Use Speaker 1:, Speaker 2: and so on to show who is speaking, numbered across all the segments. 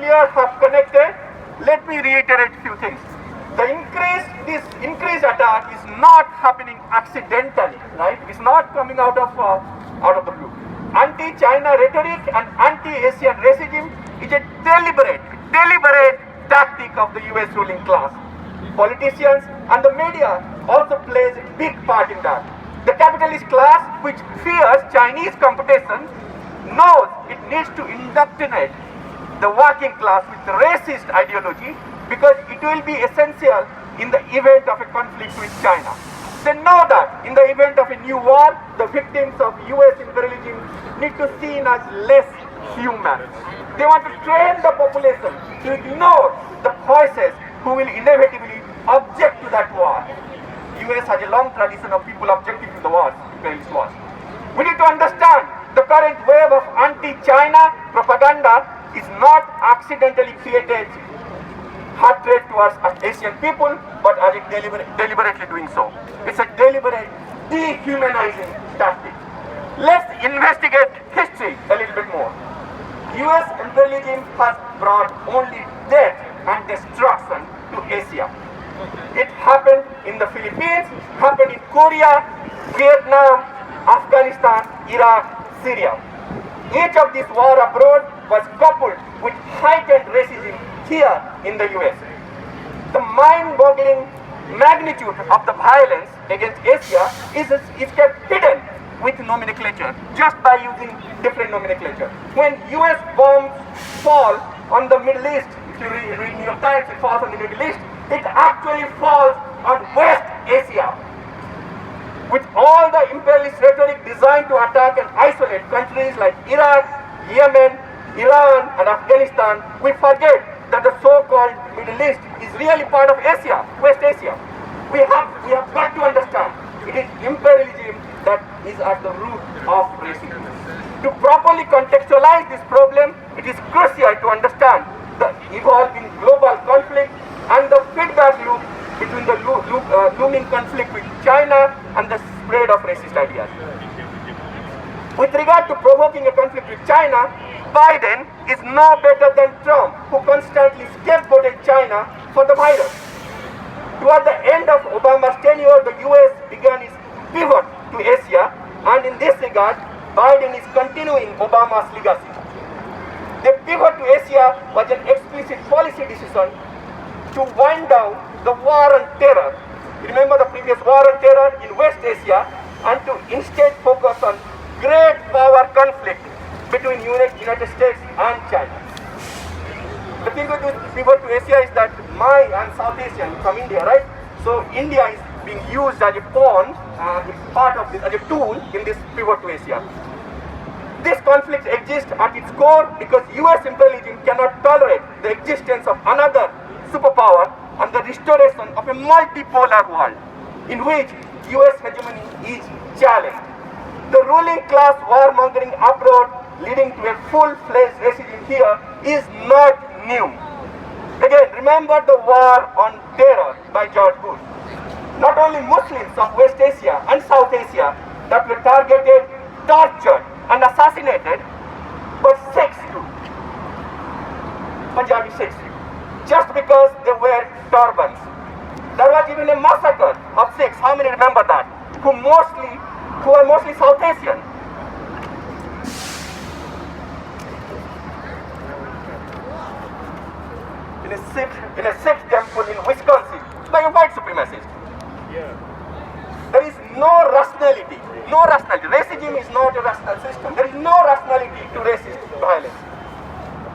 Speaker 1: earlier have connected, let me reiterate a few things. This increased attack is not happening accidentally, right? It's not coming out of the blue. Anti-China rhetoric and anti-Asian racism is a deliberate tactic of the US ruling class. Politicians and the media also plays a big part in that. The capitalist class, which fears Chinese competition, knows it needs to indoctrinate the working class with racist ideology because it will be essential in the event of a conflict with China. They know that in the event of a new war, the victims of US imperialism need to be seen as less human. They want to train the population to ignore the voices who will inevitably object to that war. US has a long tradition of people objecting to the wars, imperialist wars. We need to understand the current wave of anti-China propaganda is not accidentally created hatred towards Asian people, but are deliberately doing so. It's a deliberate dehumanizing tactic. Let's investigate history a little bit more. US imperialism has brought only death and destruction to Asia. It happened in the Philippines, happened in Korea, Vietnam, Afghanistan, Iraq, Syria. Each of these wars abroad was coupled with heightened racism here in the US. The mind-boggling magnitude of the violence against Asia is kept hidden with nomenclature, just by using different nomenclature. When US bombs fall on the Middle East, if you read New York Times, it falls on the Middle East, it actually falls on West Asia. With all the imperialist rhetoric designed to attack and isolate countries like Iraq, Yemen, Iran, and Afghanistan, we forget that the so-called Middle East is really part of Asia, West Asia. We have got to understand it is imperialism that is at the root of racism. To properly contextualize this problem, it is crucial to understand the evolving global conflict and the feedback loop between the looming conflict with China and the spread of racist ideas. With regard to provoking a conflict with China, Biden is no better than Trump, who constantly scapegoated China for the virus. Toward the end of Obama's tenure, the US began its pivot to Asia, and in this regard, Biden is continuing Obama's legacy. The pivot to Asia was an explicit policy decision to wind down the war on terror. You remember the previous war on terror in West Asia, and to instead focus on great power conflict between United States and China. The thing with this pivot to Asia is that I'm South Asian from India, right? So India is being used as a pawn, part of this, as a tool in this pivot to Asia. This conflict exists at its core because US imperialism cannot tolerate the existence of another superpower and the restoration of a multipolar world in which US hegemony is challenged. The ruling class warmongering abroad leading to a full-fledged racism here is not new. Again, remember the war on terror by George Bush. Not only Muslims of West Asia and South Asia that were targeted, tortured, and assassinated, but Sikhs too. Punjabi Sikhs too. Just because they wear turbans. There was even a massacre of Sikhs. How many remember that? Who are mostly South Asian. In a Sikh temple in Wisconsin by a white supremacist. Yeah. There is no rationality. Racism is not a rational system. There is no rationality to racist violence.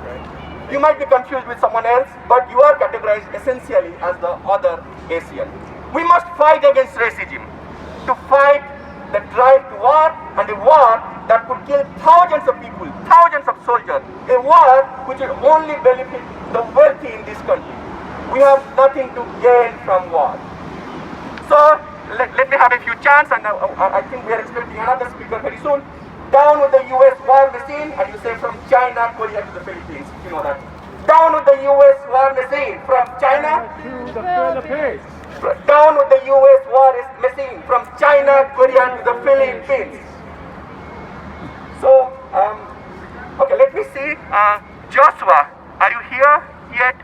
Speaker 1: Okay. You might be confused with someone else, but you are categorized essentially as the other Asian. We must fight against racism. To fight the drive to war, and a war that could kill thousands of people, thousands of soldiers. A war which will only benefit the wealthy in this country. We have nothing to gain from war. So, let me have a few chants, and I think we are expecting another speaker very soon. Down with the US war machine, and you say from China, Korea to the Philippines, you know that. Down with the US war machine, from China
Speaker 2: to the Philippines.
Speaker 1: Down with the US war machine, from China, Korea to the Philippines. So, okay, let me see. Joshua, are you here? here yet?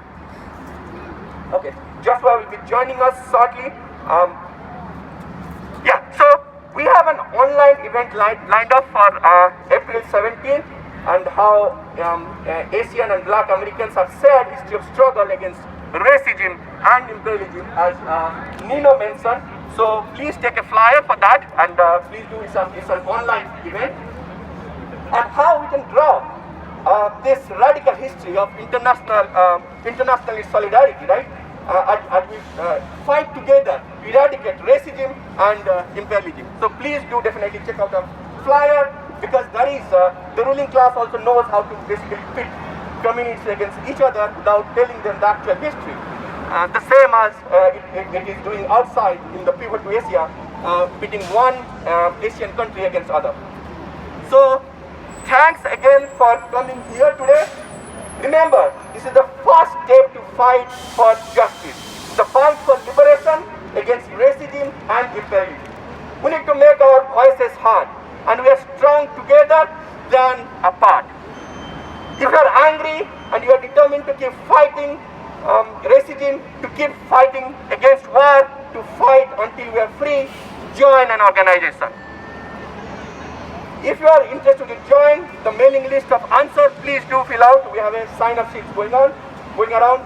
Speaker 1: Okay, Joshua will be joining us shortly. Yeah, so we have an online event lined up for April 17th, and how Asian and Black Americans have shared history of struggle against racism and imperialism, as Nino mentioned. So please take a flyer for that, and please do it's an online event. And how we can draw this radical history of international solidarity, right? And we fight together, eradicate racism and imperialism. So please do definitely check out the flyer, because that is the ruling class also knows how to basically pit communities against each other without telling them the actual history. The same as it is doing outside in the Pivot to Asia, pitting one Asian country against other. So thanks again for coming here today. Remember, this is the first step to fight for justice, the fight for liberation against racism and imperialism. We need to make our voices heard, and we are strong together than apart. If you are angry and you are determined to keep fighting racism, to keep fighting against war, to fight until we are free, join an organization. If you are interested to join the mailing list of answers, please do fill out. We have a sign-up sheet going around,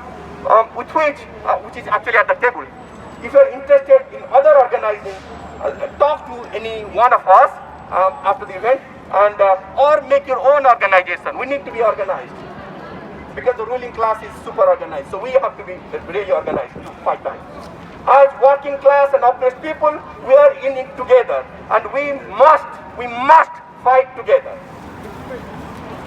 Speaker 1: which is actually at the table. If you are interested in other organizing, talk to any one of us after the event, and or make your own organization. We need to be organized, because the ruling class is super organized. So we have to be really organized to fight back. As working class and oppressed people, we are in it together, and we must fight together.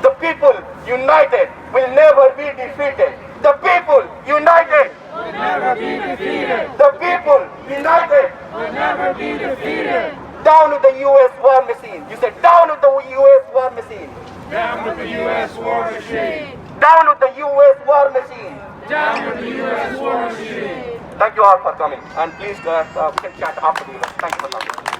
Speaker 1: The people united will never be defeated. The people united will never be defeated. The people united will never be defeated. Down with the U.S. war machine. You said down with the U.S. war machine.
Speaker 2: Down with the U.S. war machine.
Speaker 1: Down with the U.S. war machine.
Speaker 2: Down with the U.S. war machine.
Speaker 1: Thank you all for coming, and please we can chat after the event. Thank you for coming.